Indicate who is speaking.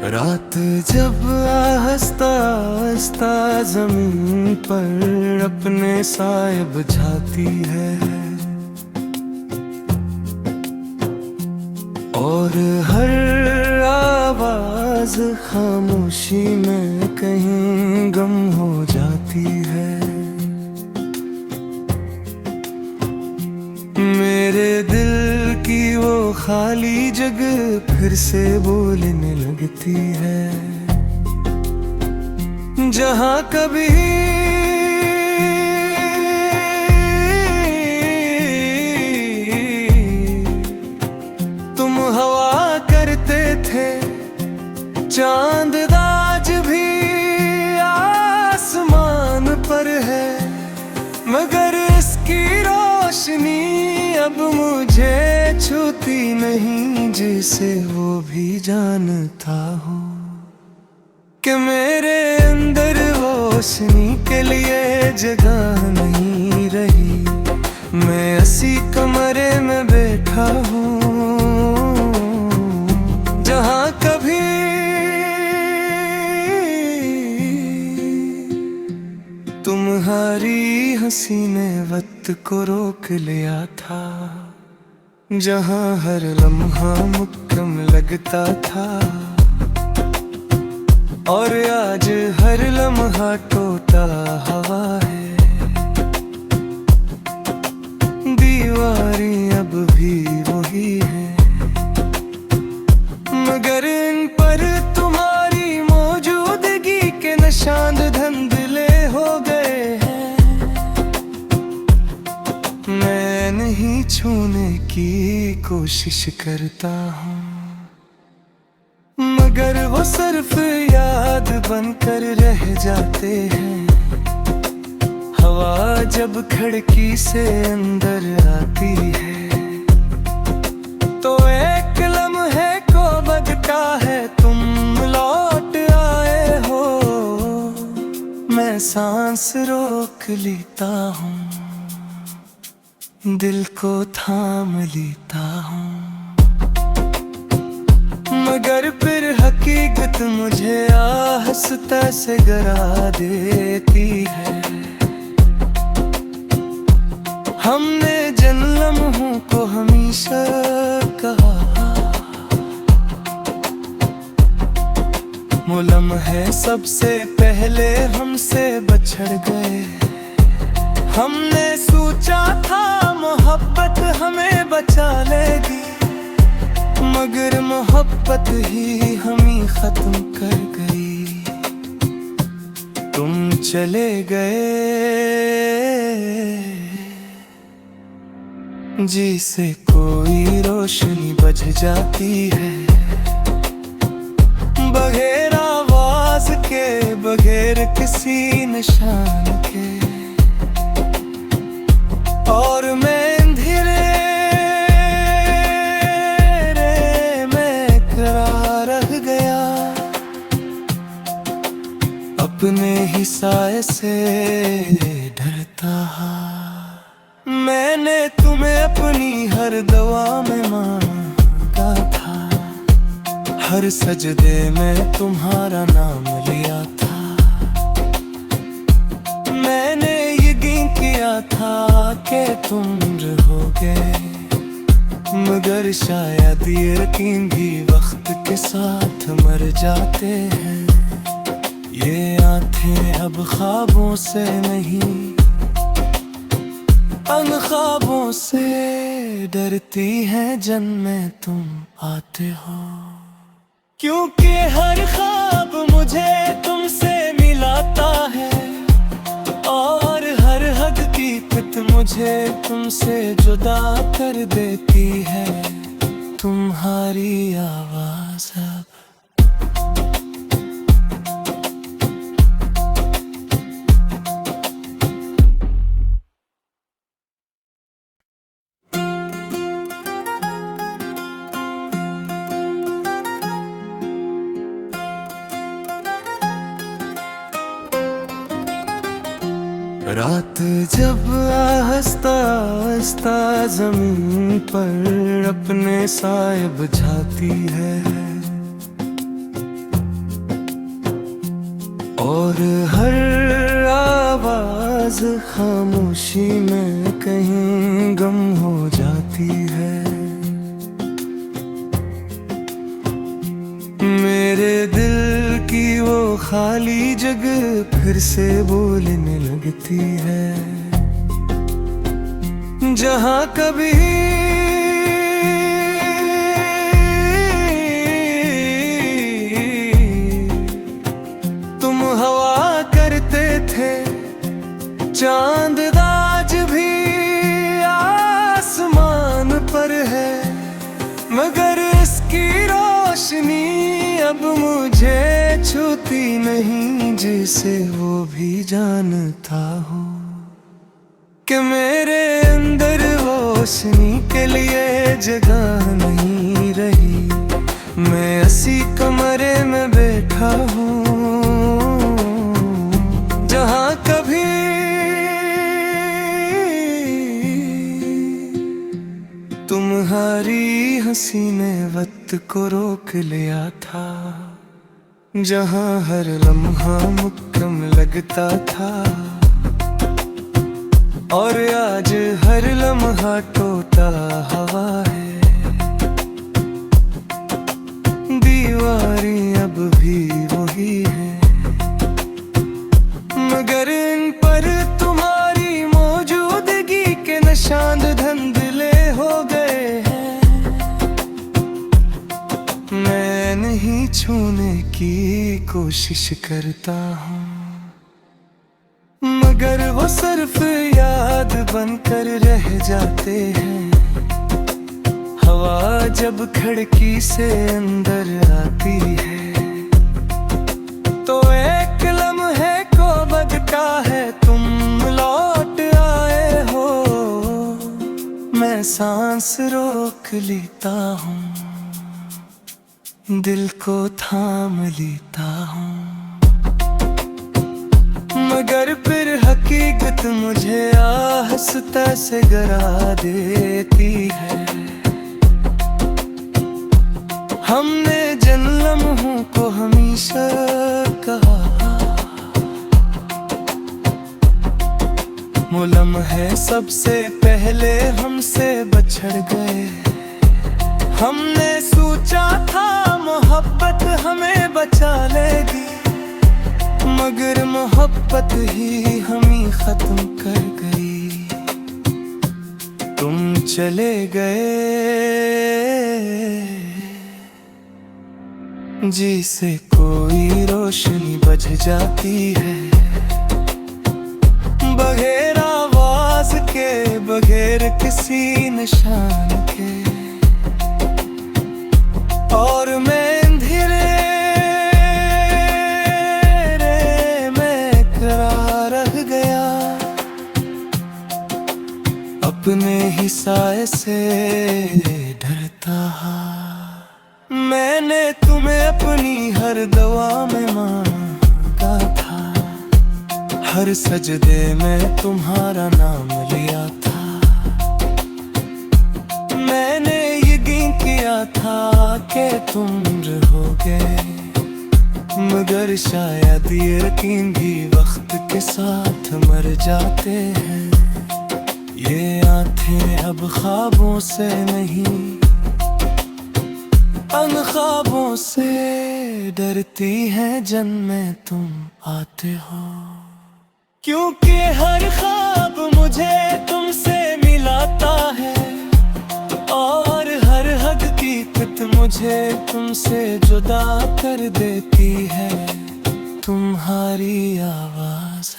Speaker 1: रात जब आहिस्ता आहिस्ता जमीन पर अपने साए बिछाती है और हर आवाज खामोशी में कहीं गम हो जाती है। मेरे दिल की वो खाली जगह फिर से बोलने लगती है, जहां कभी तुम हवा करते थे, चांद आज भी आसमान पर है, मगर इसकी रोशनी अब मुझे छूती नहीं, जिसे वो भी जानता हो कि मेरे अंदर रोशनी के लिए जगह नहीं रही। मैं ऐसी कमरे में बैठा हूँ जहाँ कभी तुम्हारी हंसी ने वक्त को रोक लिया था, जहाँ हर लम्हा मुक्कम लगता था और आज हर लम्हा टूटा हवा है। दीवारें अब भी वही है, मगर इन पर तुम्हारी मौजूदगी के निशान धुंधले हो गए हैं। मैं नहीं छूने की कोशिश करता हूँ, मगर वो सिर्फ याद बनकर रह जाते हैं। हवा जब खिड़की से अंदर आती है तो एक लम्हे को लगता है तुम लौट आए हो। मैं सांस रोक लेता हूँ, दिल को थाम लेता हूँ, मगर फिर हकीकत मुझे आहिस्ता से गिरा देती है। हमने जिन लम्हों को हमेशा कहा वो लम्हे सबसे पहले हमसे बछड़ गए। हमने सोचा था मोहब्बत हमें बचा लेगी, मगर मोहब्बत ही हमें खत्म कर गई। तुम चले गए जिसे कोई रोशनी बज जाती है, बगैर आवाज के, बगैर किसी निशान के। और मैं अंधेरे अपने ही साए से डरता। मैंने तुम्हें अपनी हर दुआ में मांगा था, हर सजदे में तुम्हारा नाम लिया था। मैंने यकीन किया था कि तुम रहोगे, मगर शायद ये यकीन भी वक्त के साथ मर जाते हैं। ये आंखें अब ख्वाबों से नहीं, अन ख्वाबों से डरती हैं जिनमें तुम आते हो। क्योंकि हर ख्वाब मुझे तुमसे मिलाता है और हर हकीकत मुझे तुमसे जुदा कर देती है। तुम्हारी आवाज़ अब रात जब आहिस्ता आहिस्ता जमीन पर अपने साए बिछाती है और हर आवाज खामोशी में कहीं गम हो जाती है। मेरे दिल की वो खाली जगह फिर से बोलने लगती है, जहां कभी तुम हवा करते थे। चांद आज भी आसमान पर है, मगर इसकी रोशनी अब मुझे छूती नहीं, जिसे वो भी जानता हो कि मेरे अंदर रोशनी के लिए जगह नहीं रही। मैं ऐसी कमरे में बैठा हूँ जहाँ कभी तुम्हारी हंसी ने वक्त को रोक लिया था, जहाँ हर लम्हा मुक्कम लगता था, और आज हर लम्हा टूटा हवा है। दीवारें अब भी वही है, मगर इन पर तुम्हारी मौजूदगी के निशान धुंधले हो गए हैं। मैं नहीं छूने की कोशिश करता हूँ, मगर वो सिर्फ याद बनकर रह जाते हैं। हवा जब खिड़की से अंदर आती है तो एक लम्हे को बदका है तुम लौट आए हो। मैं सांस रोक लेता हूँ, दिल को थाम लेता हूँ, मगर फिर हकीकत मुझे आहिस्ता से गिरा देती है। हमने जिन लम्हों को हमेशा कहा वो लम्हे सबसे पहले हमसे बछड़ गए। हमने सोचा था मोहब्बत हमें बचा लेगी, मगर मोहब्बत ही हमें खत्म कर गई। तुम चले गए जिसे कोई रोशनी बज जाती है, बगैर आवाज के, बगैर किसी निशान के। और मैं अंधेरे में खड़ा रह गया, अपने ही साए से डरता। मैंने तुम्हें अपनी हर दुआ में मांगा था, हर सजदे में तुम्हारा नाम लिया था। मैंने यकीन किया था कि तुम रहोगे, मगर शायद ये यकीन भी वक्त के साथ मर जाते हैं। ये आंखें अब ख्वाबों से नहीं, अन ख्वाबों से डरती हैं जन में तुम आते हो। क्योंकि हर ख्वाब मुझे तुमसे मिलाता है, और हर हकीकत मुझे तुमसे जुदा कर देती है। तुम्हारी आवाज़